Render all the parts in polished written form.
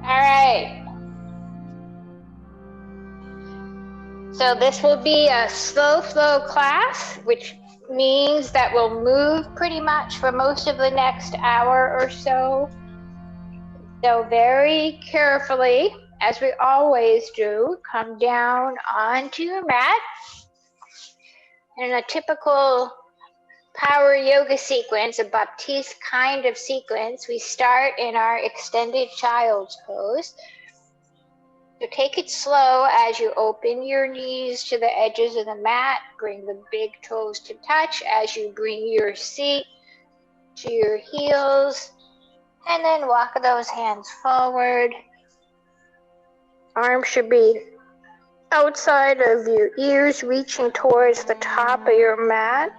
All right. So this will be a slow flow class, which means that we'll move pretty much for most of the next hour or so. So very carefully, as we always do, come down onto your mat. In a typical power yoga sequence, a Baptiste kind of sequence, we start in our extended child's pose. So take it slow as you open your knees to the edges of the mat, bring the big toes to touch as you bring your seat to your heels, and then walk those hands forward. Arms should be outside of your ears, reaching towards the top of your mat.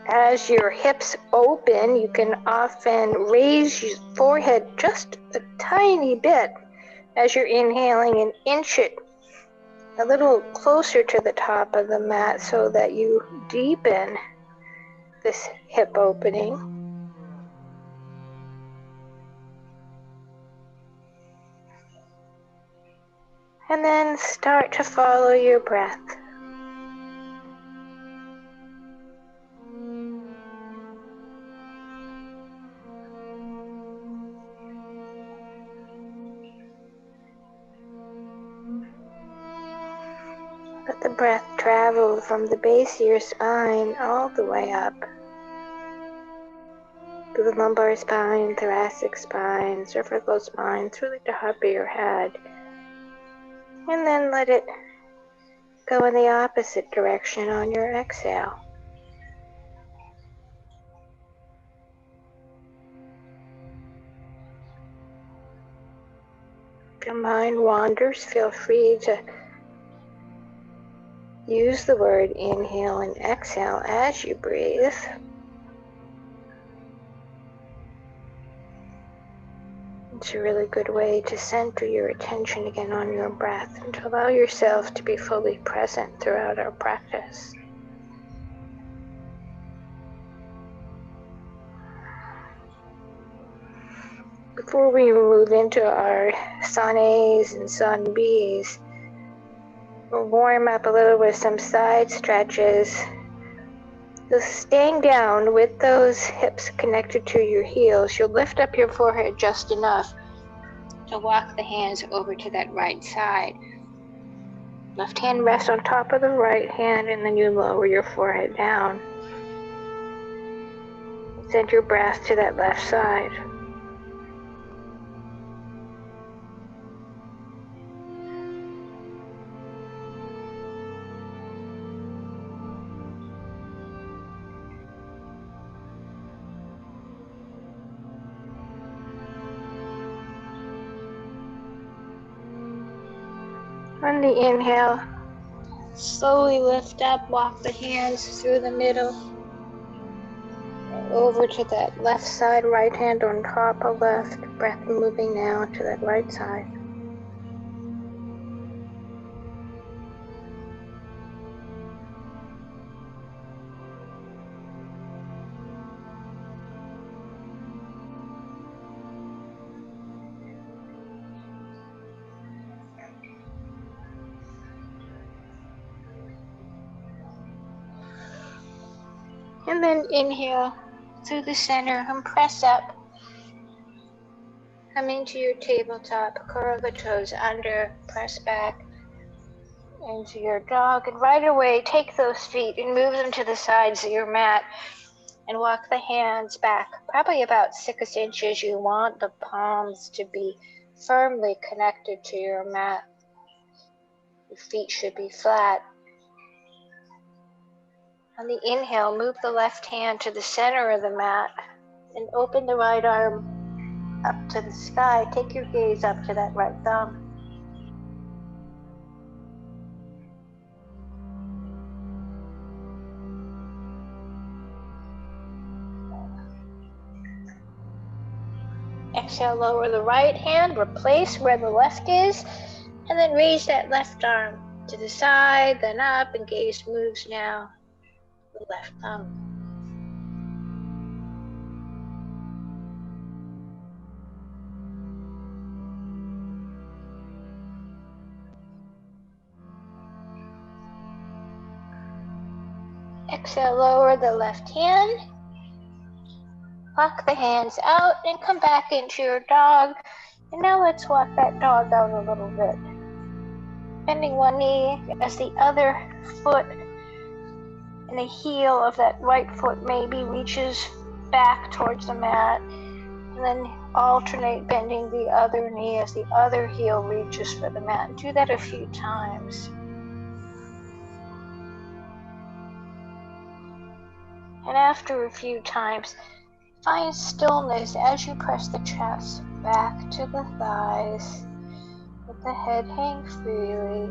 As your hips open, you can often raise your forehead just a tiny bit as you're inhaling and inch it a little closer to the top of the mat so that you deepen this hip opening. And then start to follow your breath. Let the breath travel from the base of your spine all the way up to the lumbar spine, thoracic spine, cervical spine, through the top of your head. And then let it go in the opposite direction on your exhale. If your mind wanders, feel free to use the word inhale and exhale as you breathe. It's a really good way to center your attention again on your breath and to allow yourself to be fully present throughout our practice. Before we move into our sun A's and sun B's, we'll warm up a little with some side stretches. So staying down with those hips connected to your heels, you'll lift up your forehead just enough to walk the hands over to that right side. Left hand rests on top of the right hand, and then you lower your forehead down. Send your breath to that left side. On the inhale, slowly lift up, walk the hands through the middle, over to that left side, right hand on top of left, breath moving now to that right side. And then inhale through the center and press up. Come into your tabletop, curl the toes under, press back into your dog, and right away take those feet and move them to the sides of your mat and walk the hands back, probably about 6 inches. You want the palms to be firmly connected to your mat. Your feet should be flat. On the inhale, move the left hand to the center of the mat and open the right arm up to the sky. Take your gaze up to that right thumb. Exhale, lower the right hand, replace where the left is, and then raise that left arm to the side, then up, and gaze moves now left thumb. Exhale, lower the left hand. Walk the hands out and come back into your dog. And now let's walk that dog out a little bit. Bending one knee as the other foot and the heel of that right foot maybe reaches back towards the mat. And then alternate bending the other knee as the other heel reaches for the mat. Do that a few times. And after a few times, find stillness as you press the chest back to the thighs. Let the head hang freely.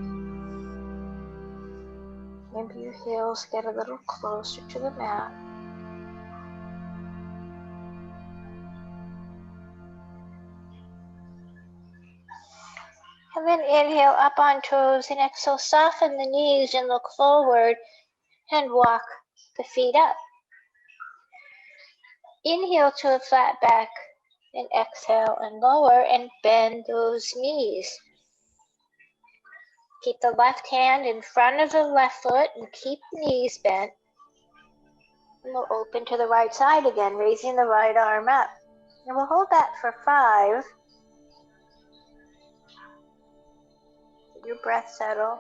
Maybe your heels get a little closer to the mat. And then inhale up on toes and exhale, soften the knees and look forward and walk the feet up. Inhale to a flat back and exhale and lower and bend those knees. Keep the left hand in front of the left foot and keep the knees bent. And we'll open to the right side again, raising the right arm up. And we'll hold that for 5. Let your breath settle.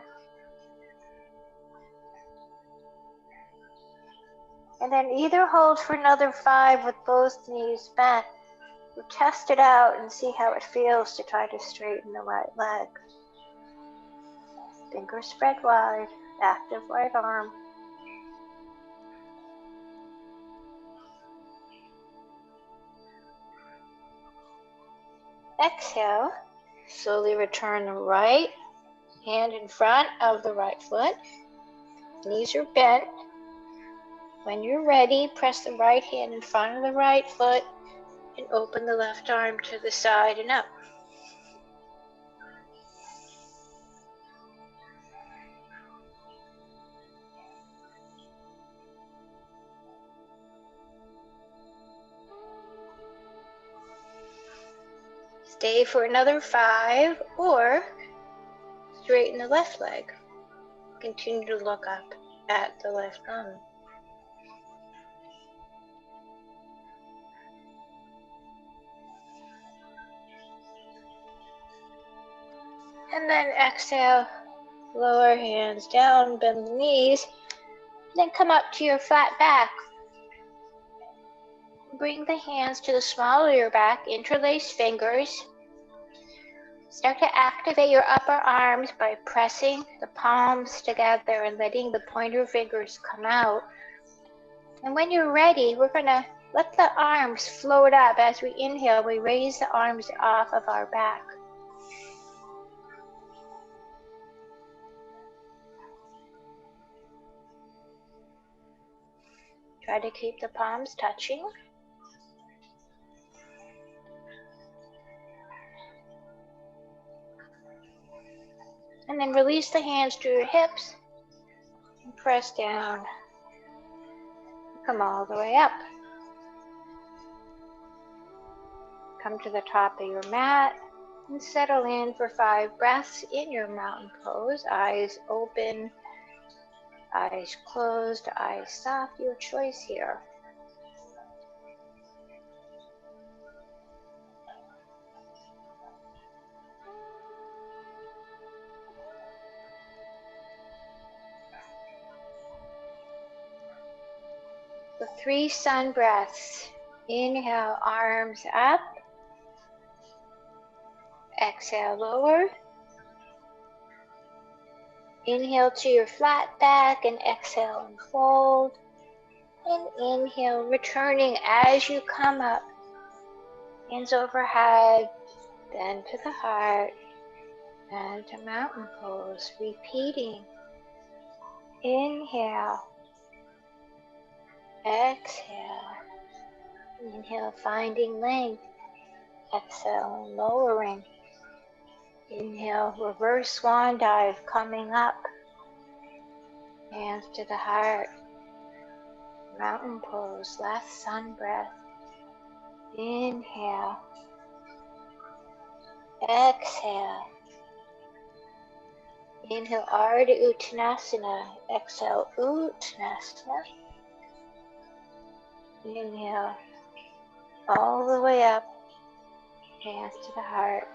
And then either hold for another 5 with both knees bent, or test it out and see how it feels to try to straighten the right leg. Fingers spread wide, active right arm. Exhale, slowly return the right hand in front of the right foot. Knees are bent. When you're ready, press the right hand in front of the right foot and open the left arm to the side and up. Stay for another 5 or straighten the left leg. Continue to look up at the left thumb. And then exhale, lower hands down, bend the knees, then come up to your flat back. Bring the hands to the small of your back, interlace fingers. Start to activate your upper arms by pressing the palms together and letting the pointer fingers come out. And when you're ready, we're going to let the arms float up. As we inhale, we raise the arms off of our back. Try to keep the palms touching. And then release the hands to your hips and press down. Come all the way up. Come to the top of your mat and settle in for 5 breaths in your mountain pose. Eyes open, eyes closed, eyes soft, your choice here. The 3 sun breaths. Inhale, arms up. Exhale, lower. Inhale to your flat back and exhale and fold. And inhale, returning as you come up. Hands overhead, bend to the heart, and to mountain pose. Repeating. Inhale. Exhale. Inhale, finding length. Exhale, lowering. Inhale, reverse swan dive, coming up. Hands to the heart. Mountain pose, last sun breath. Inhale. Exhale. Inhale, Ardha Uttanasana. Exhale, Uttanasana. Inhale, all the way up. Hands to the heart.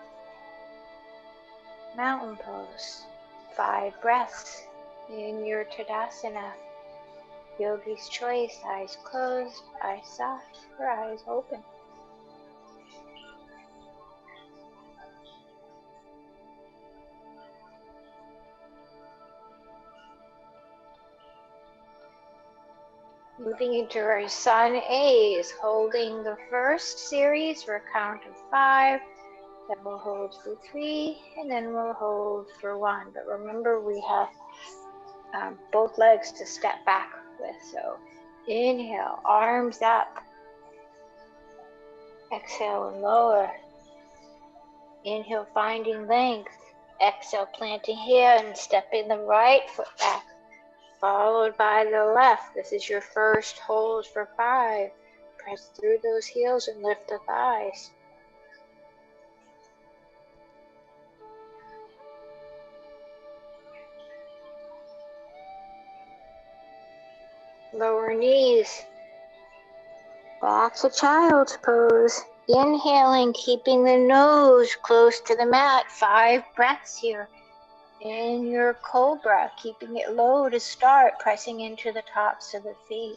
Mountain pose. 5 breaths in your Tadasana. Yogi's choice, eyes closed, eyes soft, or eyes open. Moving into our Sun A's, holding the first series for a count of 5. Then we'll hold for 3, and then we'll hold for 1. But remember, we have both legs to step back with. So inhale, arms up. Exhale and lower. Inhale, finding length. Exhale, planting here and stepping the right foot back, followed by the left. This is your first hold for 5. Press through those heels and lift the thighs. Lower knees. Back to child's pose. Inhaling, keeping the nose close to the mat. 5 breaths here. In your cobra, keeping it low to start, pressing into the tops of the feet.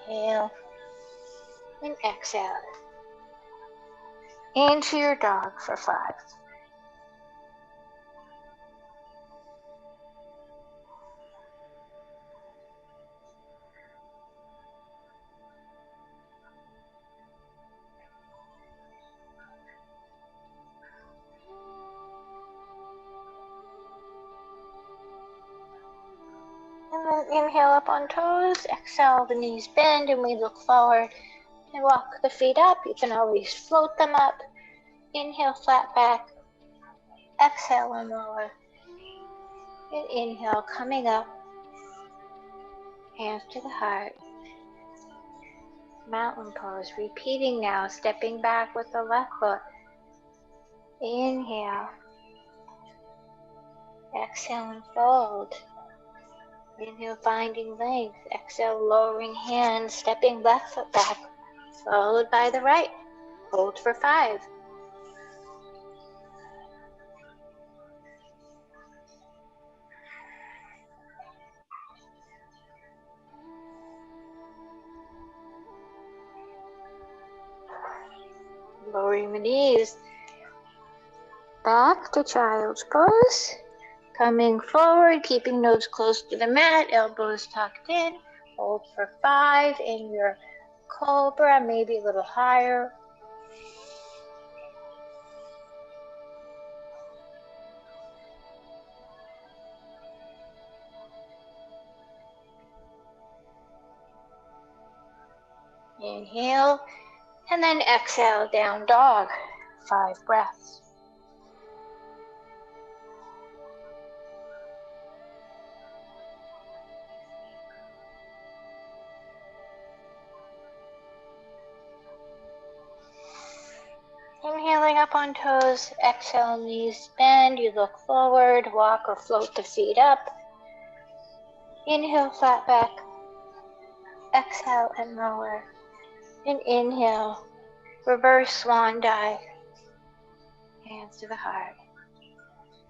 Inhale and exhale. Into your dog for 5. And then inhale up on toes, exhale, the knees bend, and we look forward and walk the feet up. You can always float them up. Inhale, flat back. Exhale and lower. And inhale, coming up. Hands to the heart. Mountain pose. Repeating now, stepping back with the left foot. Inhale. Exhale and fold. Inhale, finding length. Exhale, lowering hands, stepping left foot back, followed by the right. Hold for 5. Lowering the knees. Back to child's pose. Coming forward, keeping nose close to the mat, elbows tucked in. Hold for 5 in your cobra, maybe a little higher. Inhale, and then exhale, down dog. 5 breaths. Inhaling up on toes, exhale, knees bend, you look forward, walk or float the feet up. Inhale, flat back. Exhale and lower. And inhale, reverse swan dive. Hands to the heart.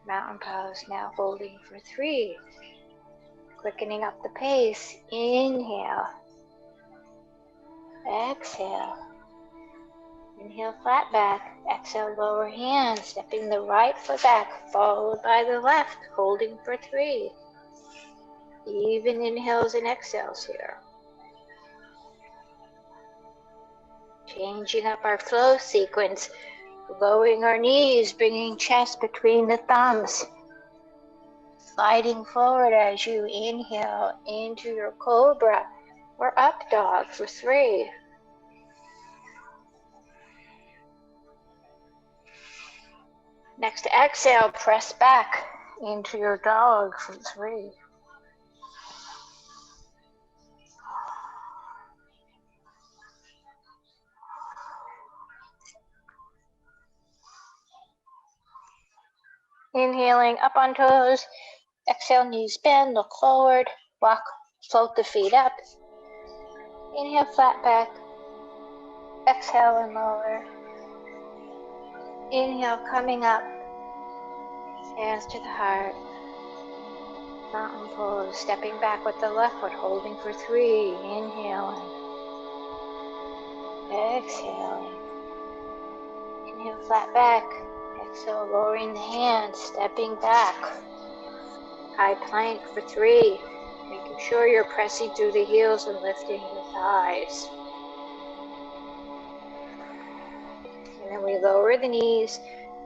Mountain pose, now holding for 3. Quickening up the pace. Inhale. Exhale. Inhale, flat back. Exhale, lower hands, stepping the right foot back, followed by the left, holding for 3. Even inhales and exhales here. Changing up our flow sequence, lowering our knees, bringing chest between the thumbs. Sliding forward as you inhale into your cobra or up dog for 3. Next exhale, press back into your dog for 3. Inhaling up on toes. Exhale, knees bend, look forward, walk, float the feet up. Inhale, flat back. Exhale and lower. Inhale, coming up. Hands to the heart. Mountain pose, stepping back with the left foot, holding for 3. Inhaling. Exhaling. Inhale, flat back. Exhale, lowering the hands, stepping back. High plank for 3. Making sure you're pressing through the heels and lifting the thighs. And then we lower the knees,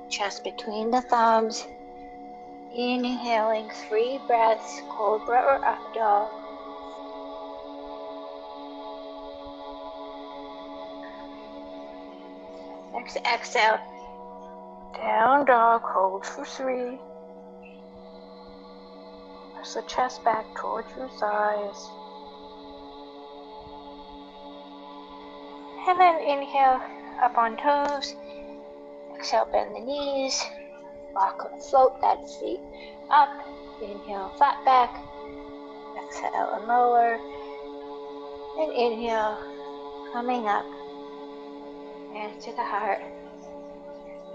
chest between the thumbs. Inhaling 3 breaths, cobra or up dog. Next exhale, down dog, hold for 3. Press the chest back towards your thighs. And then inhale, up on toes. Exhale, bend the knees. Rock and float that feet up. Inhale, flat back. Exhale and lower. And inhale, coming up. Hands to the heart.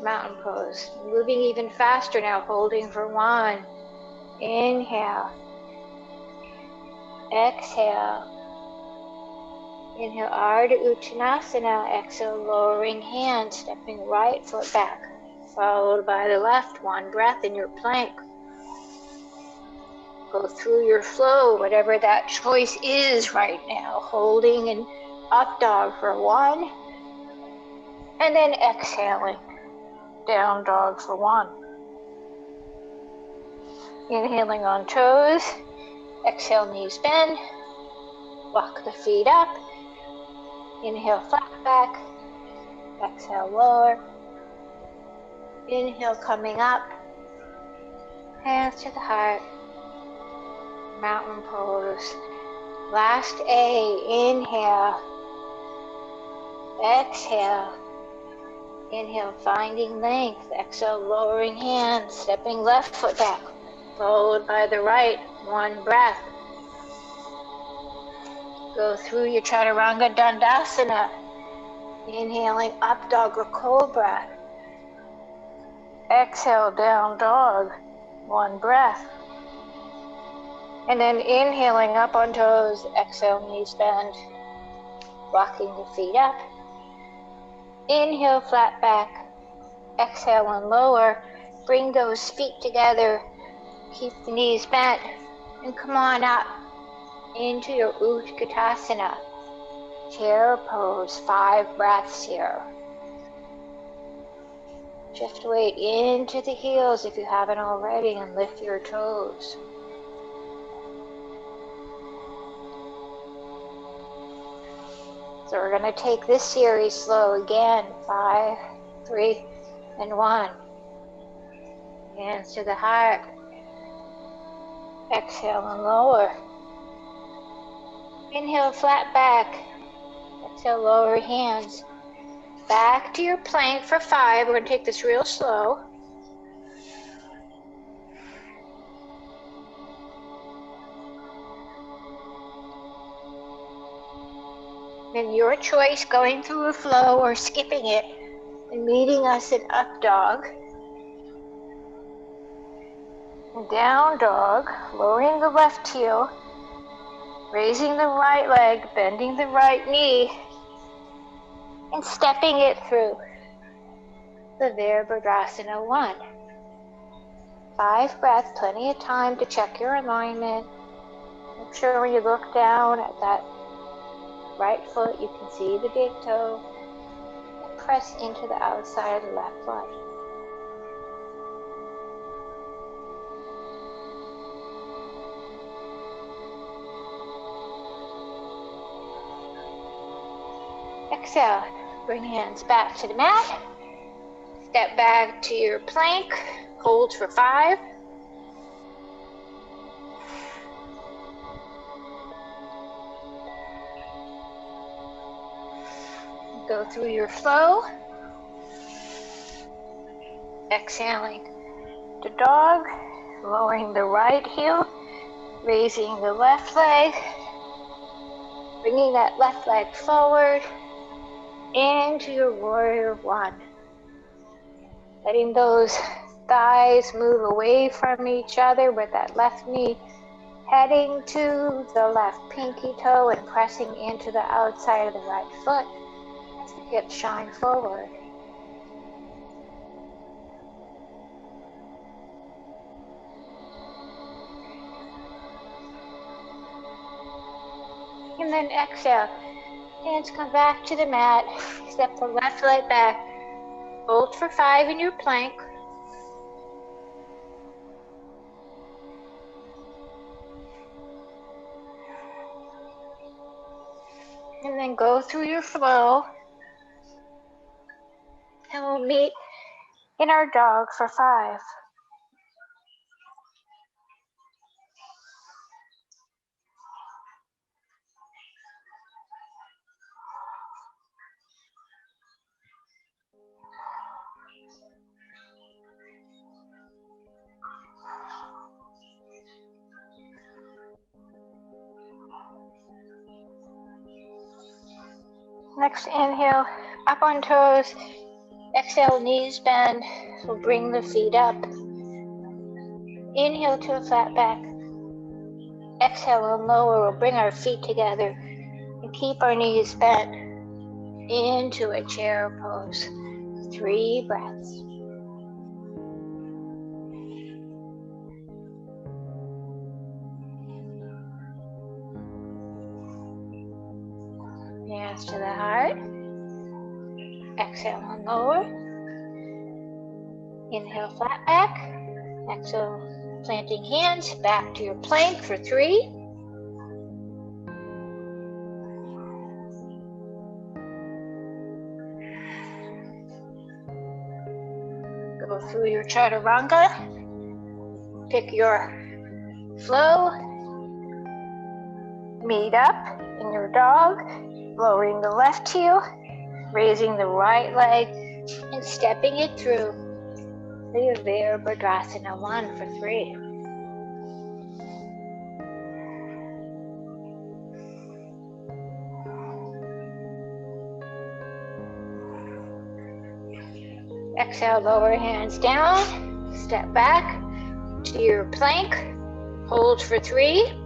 Mountain pose. Moving even faster now, holding for 1. Inhale. Exhale. Inhale, Ardha Uttanasana. Exhale, lowering hands, stepping right foot back. Followed by the left. 1 breath in your plank. Go through your flow, whatever that choice is right now. Holding in up dog for 1. And then exhaling. Down dog for 1. Inhaling on toes. Exhale, knees bend. Walk the feet up. Inhale, flat back. Exhale, lower. Inhale, coming up. Hands to the heart. Mountain pose. Last A. Inhale. Exhale. Inhale, finding length. Exhale, lowering hands, stepping left foot back. Followed by the right. 1 breath. Go through your Chaturanga Dandasana. Inhaling up dog or cobra. Exhale, down dog. 1 breath. And then inhaling up on toes. Exhale, knees bend. Walking the feet up. Inhale, flat back. Exhale and lower. Bring those feet together. Keep the knees bent. And come on up into your Utkatasana. Chair pose. 5 breaths here. Shift weight into the heels if you haven't already and lift your toes. So we're going to take this series slow again. 5, 3, and 1. Hands to the heart. Exhale and lower. Inhale, flat back. Exhale, lower hands. Back to your plank for 5. We're going to take this real slow. Then your choice, going through a flow or skipping it and meeting us in up dog. Down dog, lowering the left heel, raising the right leg, bending the right knee, and stepping it through the Virabhadrasana 1. 5 breaths, plenty of time to check your alignment. Make sure when you look down at that right foot, you can see the big toe, and press into the outside of the left foot. Exhale, bring hands back to the mat. Step back to your plank, hold for 5. Go through your flow. Exhaling to dog, lowering the right heel, raising the left leg, bringing that left leg forward into your warrior 1. Letting those thighs move away from each other with that left knee heading to the left pinky toe and pressing into the outside of the right foot as the hips shine forward. And then exhale. Hands come back to the mat. Step the left leg back. Hold for 5 in your plank. And then go through your flow. And we'll meet in our dog for 5. Next inhale, up on toes. Exhale, knees bend. We'll bring the feet up. Inhale to a flat back. Exhale and lower. We'll bring our feet together and keep our knees bent into a chair pose. 3 breaths. Hands to the heart. Exhale and lower. Inhale, flat back. Exhale, planting hands. Back to your plank for 3. Go through your chaturanga. Pick your flow. Meet up in your dog. Lowering the left heel, raising the right leg, and stepping it through the Virabhadrasana 1 for 3. Exhale, lower hands down, step back to your plank, hold for 3.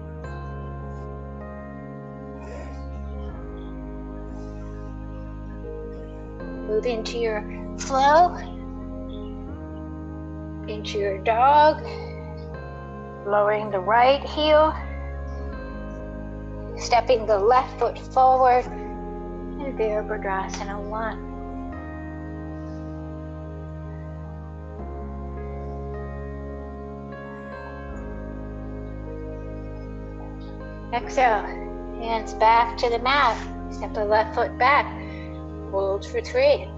Move into your flow, into your dog, lowering the right heel, stepping the left foot forward, and Virabhadrasana 1. Exhale, hands back to the mat, step the left foot back. Hold for 3.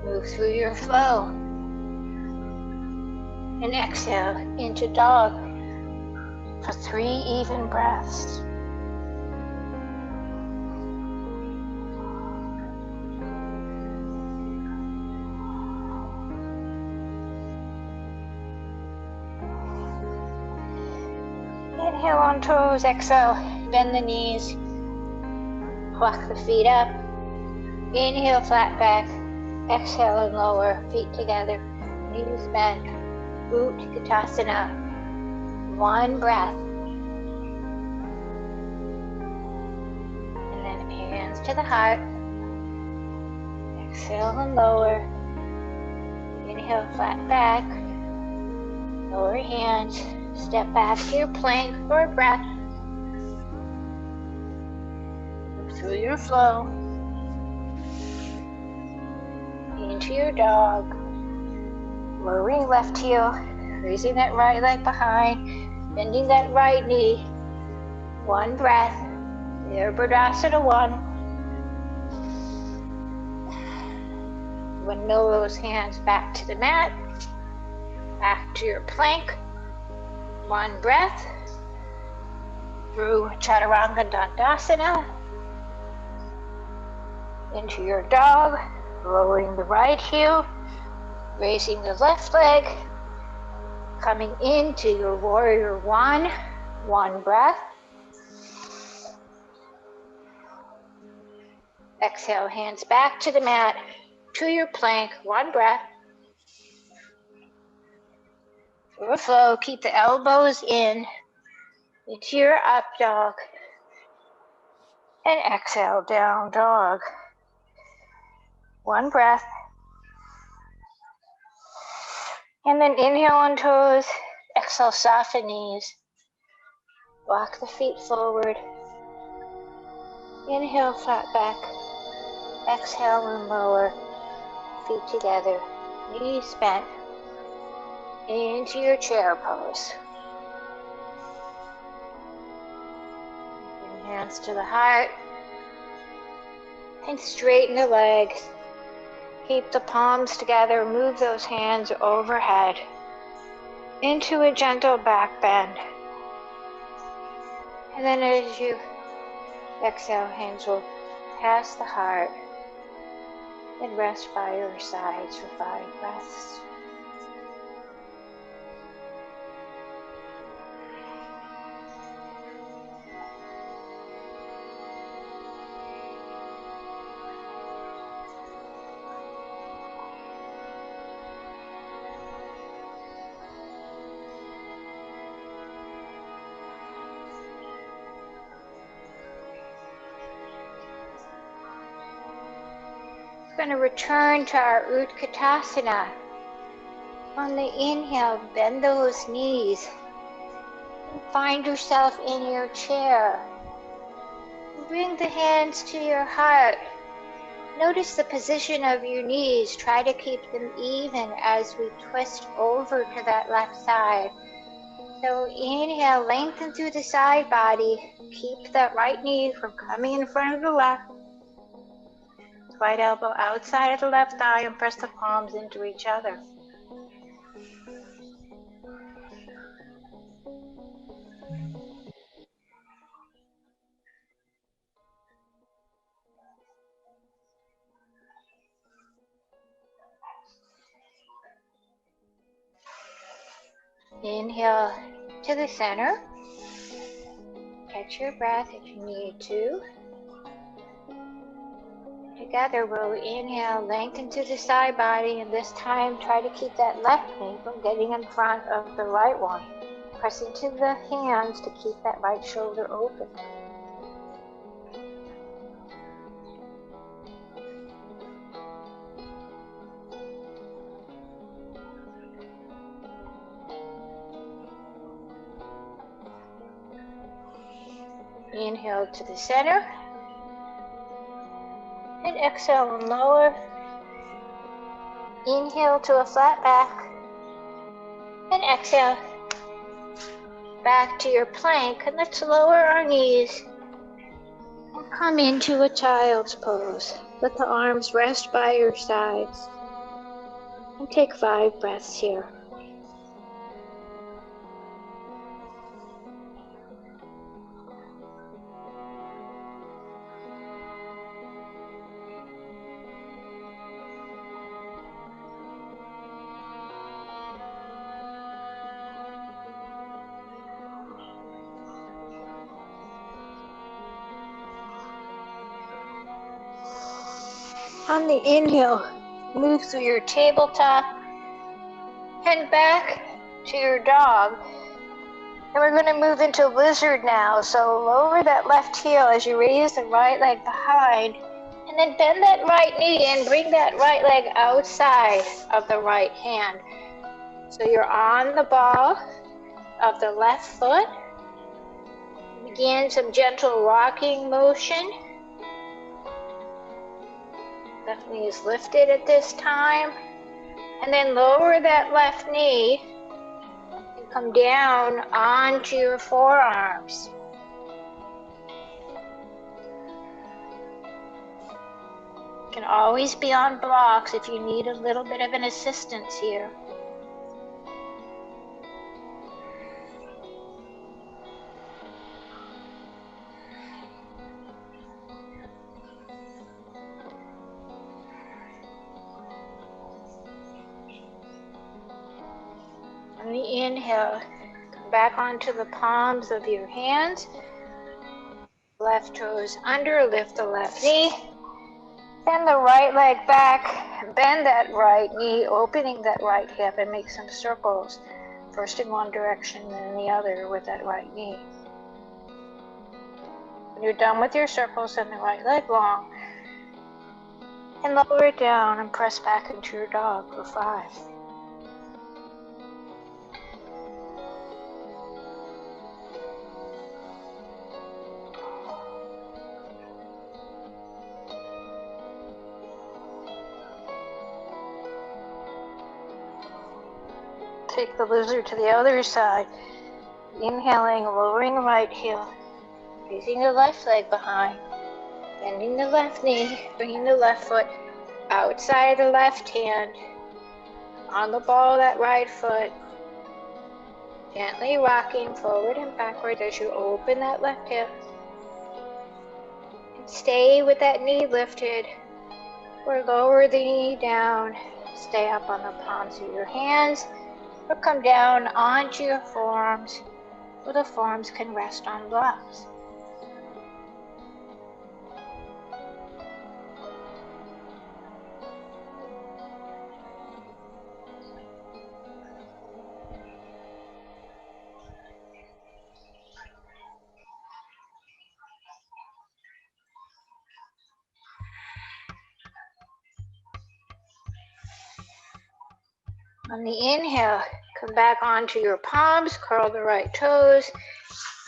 Move through your flow. And exhale into dog for 3 even breaths. Inhale on toes, exhale, bend the knees, walk the feet up. Inhale, flat back, exhale and lower, feet together, knees bent, Utkatasana. 1 breath. And then hands to the heart. Exhale and lower. Inhale, flat back, lower hands. Step back to your plank for a breath. Move through your flow. Into your dog. Lowering left heel. Raising that right leg behind. Bending that right knee. 1 breath. Virabhadrasana 1. Windmill those hands back to the mat, back to your plank. One breath through Chaturanga Dandasana into your dog, lowering the right heel, raising the left leg, coming into your warrior one. One breath. Exhale, hands back to the mat, to your plank. One breath. Through a flow, keep the elbows in into your up dog. And exhale, down dog. One breath. And then inhale on toes. Exhale, soften knees. Walk the feet forward. Inhale, flat back. Exhale and lower. Feet together. Knees bent. Into your chair pose. Bring hands to the heart. And straighten the legs. Keep the palms together. Move those hands overhead. Into a gentle back bend. And then as you exhale, hands will pass the heart and rest by your sides for 5 breaths. We're going to return to our Utkatasana. On the inhale, bend those knees. Find yourself in your chair. Bring the hands to your heart. Notice the position of your knees. Try to keep them even as we twist over to that left side. So inhale, lengthen through the side body. Keep that right knee from coming in front of the left. Right elbow outside of the left thigh and press the palms into each other. Inhale to the center. Catch your breath if you need to. Together we'll inhale, lengthen to the side body, and this time try to keep that left knee from getting in front of the right one. Press into the hands to keep that right shoulder open. Inhale to the center. And exhale and lower. Inhale to a flat back. And exhale. Back to your plank. And let's lower our knees. And come into a child's pose. Let the arms rest by your sides. And take 5 breaths here. On the inhale, move through your tabletop and back to your dog. And we're going to move into lizard now. So lower that left heel as you raise the right leg behind. And then bend that right knee and bring that right leg outside of the right hand. So you're on the ball of the left foot. Begin some gentle rocking motion. Left knee is lifted at this time. And then lower that left knee and come down onto your forearms. Can always be on blocks if you need a little bit of an assistance here. On the inhale, come back onto the palms of your hands. Left toes under, lift the left knee. Bend the right leg back, bend that right knee, opening that right hip, and make some circles. First in one direction, then the other with that right knee. When you're done with your circles, send the right leg long. And lower it down and press back into your dog for 5. Take the lizard to the other side. Inhaling, lowering the right heel, raising the left leg behind, bending the left knee, bringing the left foot outside the left hand, on the ball of that right foot, gently rocking forward and backward as you open that left hip. And stay with that knee lifted, or lower the knee down, stay up on the palms of your hands, or come down onto your forearms, where the forearms can rest on blocks. On the inhale, come back onto your palms, curl the right toes,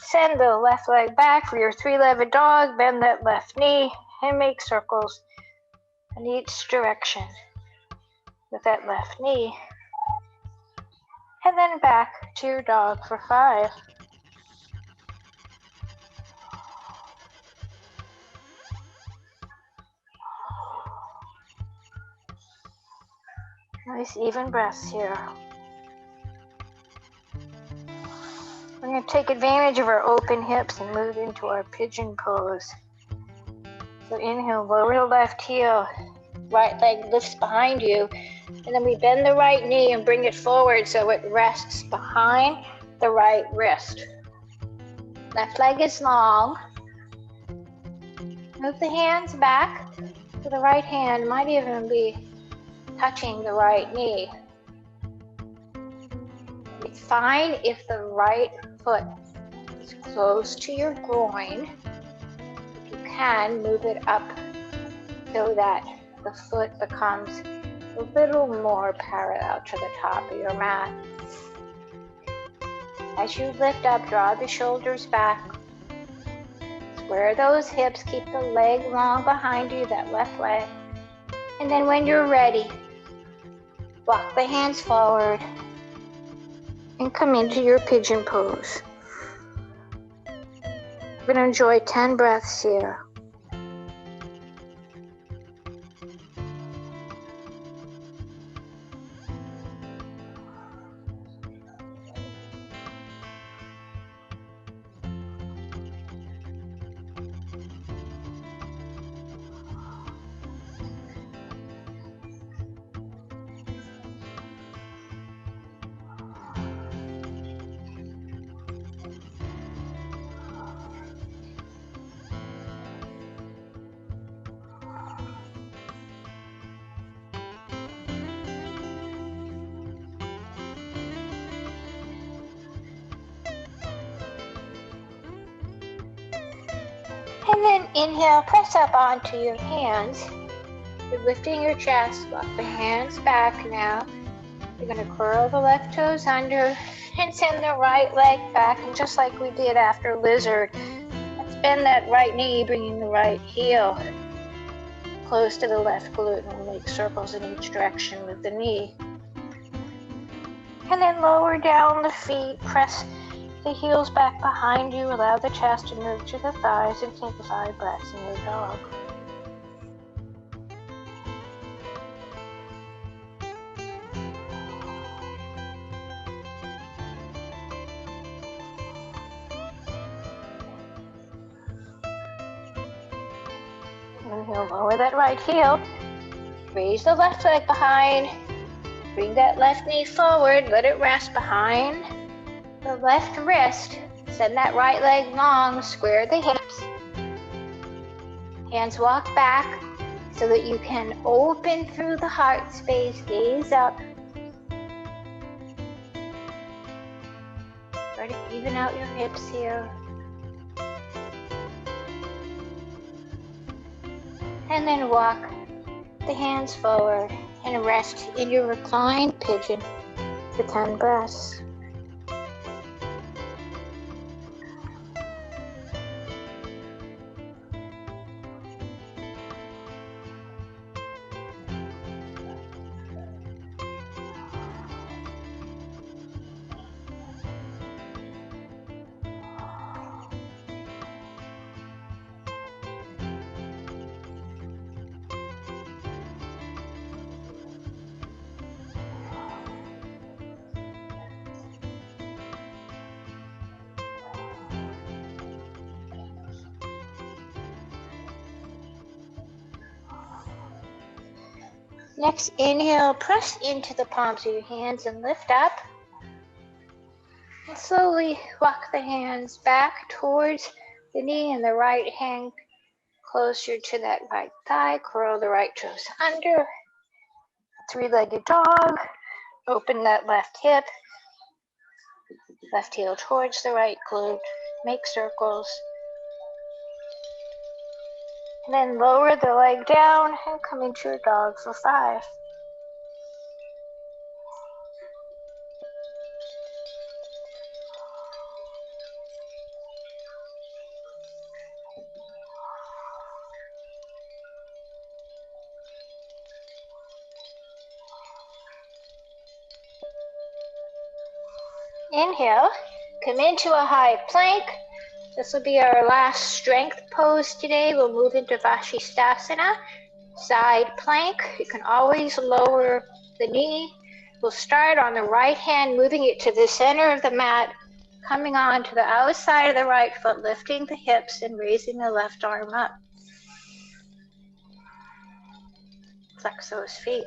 send the left leg back for your 3-legged dog, bend that left knee, and make circles in each direction with that left knee. And then back to your dog for 5. Nice even breaths here. We're going to take advantage of our open hips and move into our pigeon pose. So inhale, lower the left heel, right leg lifts behind you, and then we bend the right knee and bring it forward so it rests behind the right wrist. Left leg is long. Move the hands back, so the right hand might even be touching the right knee. It's fine if the right foot is close to your groin. If you can, move it up so that the foot becomes a little more parallel to the top of your mat. As you lift up, draw the shoulders back. Square those hips, keep the leg long behind you, that left leg. And then when you're ready, walk the hands forward and come into your pigeon pose. We're going to enjoy 10 breaths here. And then inhale, press up onto your hands. You're lifting your chest, walk the hands back now. You're going to curl the left toes under and send the right leg back. And just like we did after lizard, let's bend that right knee, bringing the right heel close to the left glute, and we'll make circles in each direction with the knee. And then lower down the feet, press the heels back behind you, allow the chest to move to the thighs, and take 5 breaths in your dog. Inhale, lower that right heel. Raise the left leg behind. Bring that left knee forward. Let it rest behind the left wrist. Send that right leg long. Square the hips. Hands walk back so that you can open through the heart space. Gaze up. Try to even out your hips here. And then walk the hands forward and rest in your reclined pigeon for 10 breaths. Next, inhale, press into the palms of your hands and lift up. And slowly walk the hands back towards the knee and the right hand closer to that right thigh. Curl the right toes under. Three-legged dog. Open that left hip. Left heel towards the right glute. Make circles. And then lower the leg down and come into your dog for 5. Inhale, come into a high plank. This will be our last strength pose today. We'll move into Vashisthasana, side plank. You can always lower the knee. We'll start on the right hand, moving it to the center of the mat, coming on to the outside of the right foot, lifting the hips and raising the left arm up. Flex those feet.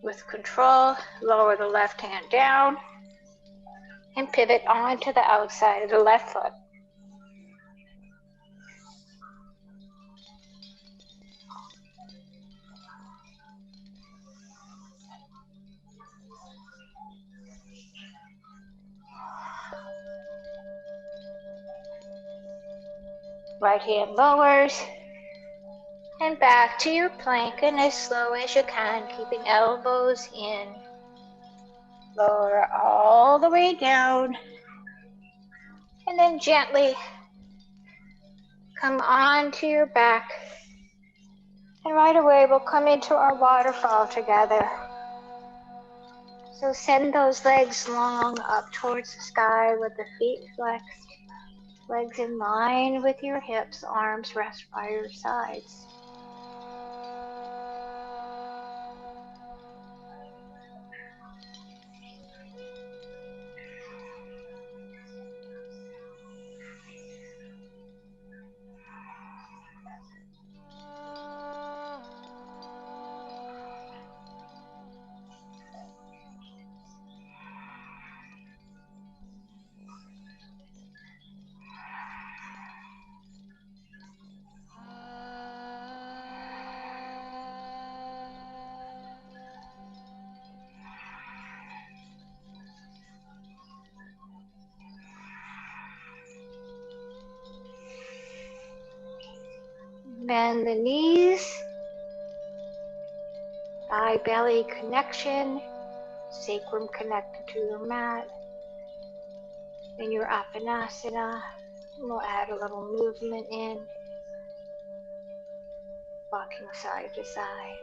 With control, lower the left hand down and pivot onto the outside of the left foot. Right hand lowers and back to your plank, and as slow as you can, keeping elbows in. Lower all the way down, and then gently come onto your back. And right away we'll come into our waterfall together. So send those legs long up towards the sky with the feet flexed. Legs in line with your hips, arms rest by your sides. Bend the knees, thigh belly connection, sacrum connected to your mat. In your Apanasana, we'll add a little movement in, walking side to side.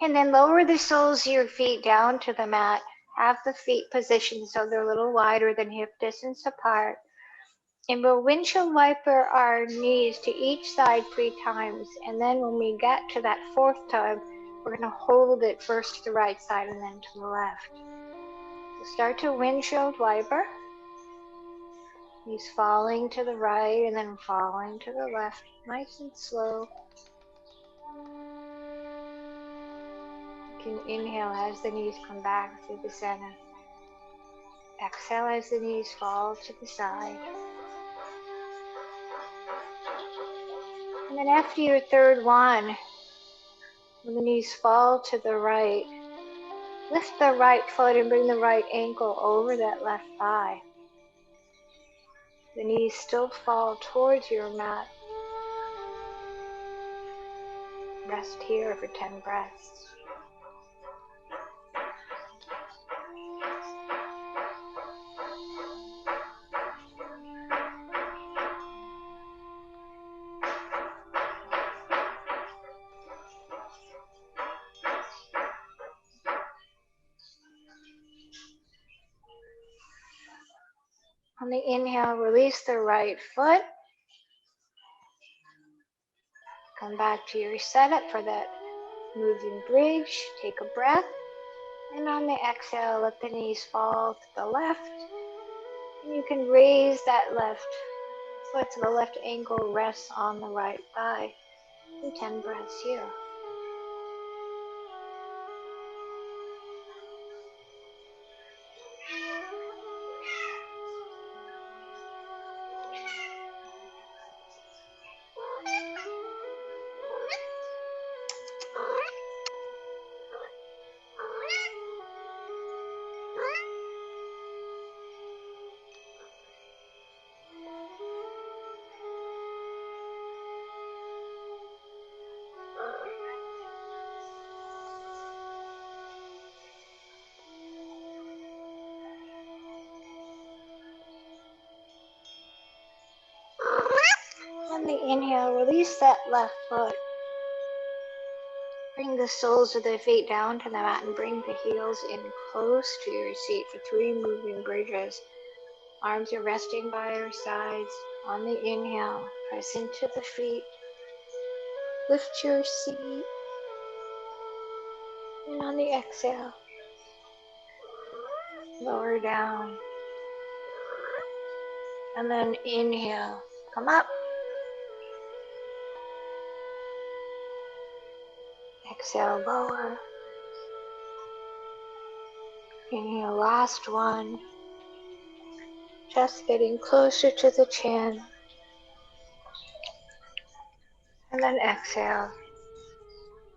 And then lower the soles of your feet down to the mat. Have the feet positioned so they're a little wider than hip distance apart. And we'll windshield wiper our knees to each side 3 times. And then when we get to that 4th time, we're going to hold it first to the right side and then to the left. So start to windshield wiper. Knees falling to the right and then falling to the left. Nice and slow. You can inhale as the knees come back to the center. Exhale as the knees fall to the side. And then after your 3rd one, when the knees fall to the right, lift the right foot and bring the right ankle over that left thigh. The knees still fall towards your mat. Rest here for 10 breaths. On the inhale, release the right foot. Come back to your setup for that moving bridge. Take a breath. And on the exhale, let the knees fall to the left. And you can raise that left foot so the left ankle rests on the right thigh. And 10 breaths here. On the inhale, release that left foot. Bring the soles of the feet down to the mat and bring the heels in close to your seat for 3 moving bridges. Arms are resting by your sides. On the inhale, press into the feet. Lift your seat. And on the exhale, lower down. And then inhale, come up. Exhale, lower. Inhale, last one. Just getting closer to the chin. And then exhale.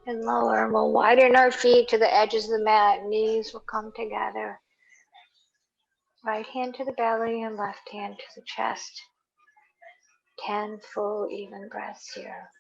And lower. We'll widen our feet to the edges of the mat. Knees will come together. Right hand to the belly and left hand to the chest. 10 full even breaths here.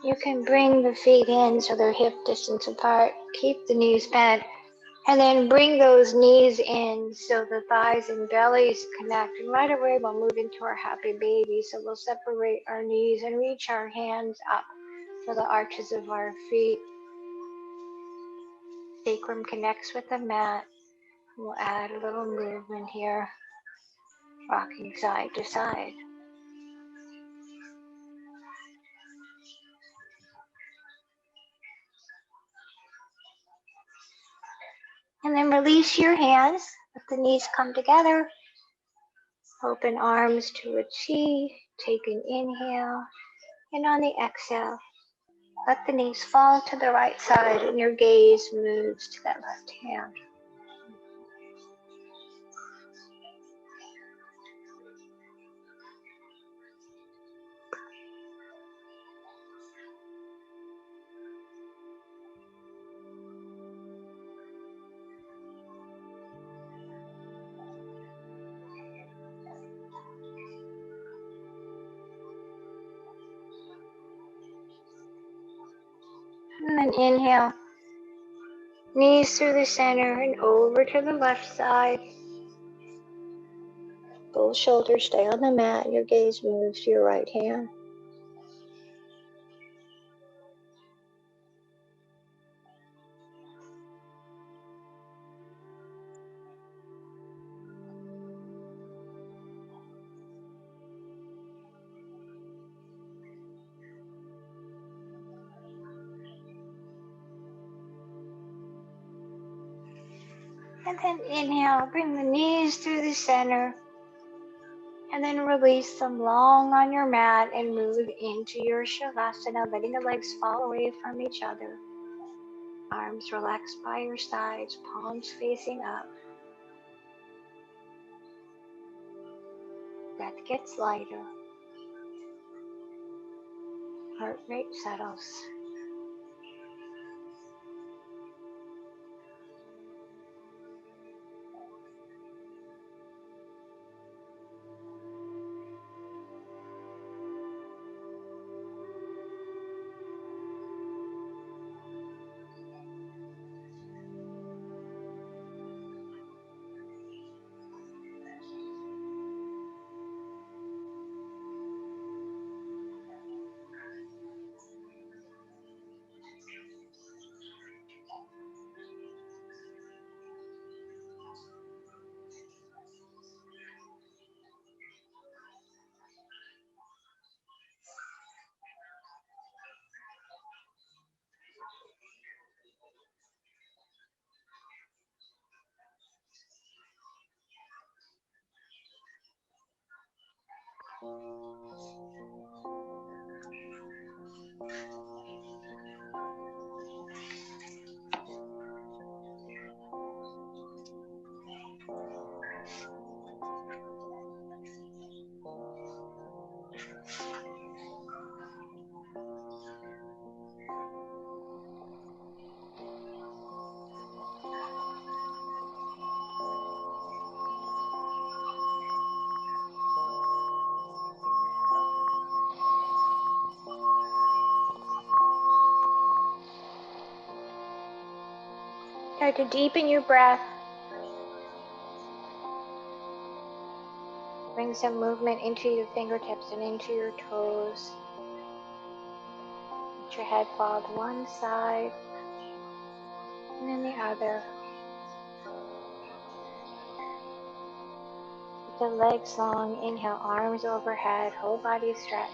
You can bring the feet in so they're hip distance apart. Keep the knees bent. And then bring those knees in so the thighs and bellies connect. And right away we'll move into our happy baby. So we'll separate our knees and reach our hands up to the arches of our feet. Sacrum connects with the mat. We'll add a little movement here, rocking side to side. And then release your hands. Let the knees come together. Open arms to a chi. Take an inhale. And on the exhale, let the knees fall to the right side and your gaze moves to that left hand. And then inhale, knees through the center and over to the left side. Both shoulders stay on the mat. Your gaze moves to your right hand. And then inhale, bring the knees through the center. And then release them long on your mat and move into your Shavasana, letting the legs fall away from each other. Arms relaxed by your sides, palms facing up. Breath gets lighter. Heart rate settles. Start to deepen your breath. Bring some movement into your fingertips and into your toes. Let your head fall to one side and then the other. Keep the legs long. Inhale, arms overhead, whole body stretch.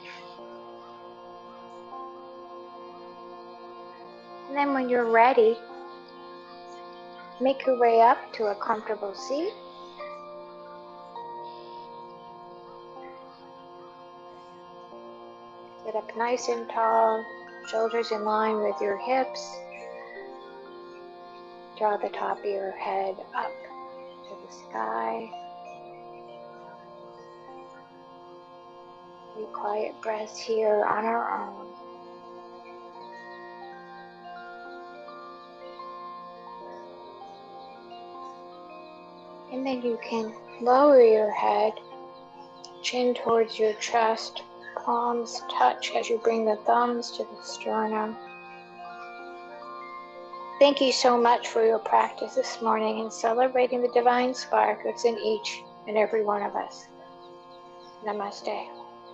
And then when you're ready, make your way up to a comfortable seat. Sit up nice and tall, shoulders in line with your hips. Draw the top of your head up to the sky. Few quiet breaths here on our own. And then you can lower your head, chin towards your chest, palms touch as you bring the thumbs to the sternum. Thank you so much for your practice this morning in celebrating the divine spark that's in each and every one of us. Namaste.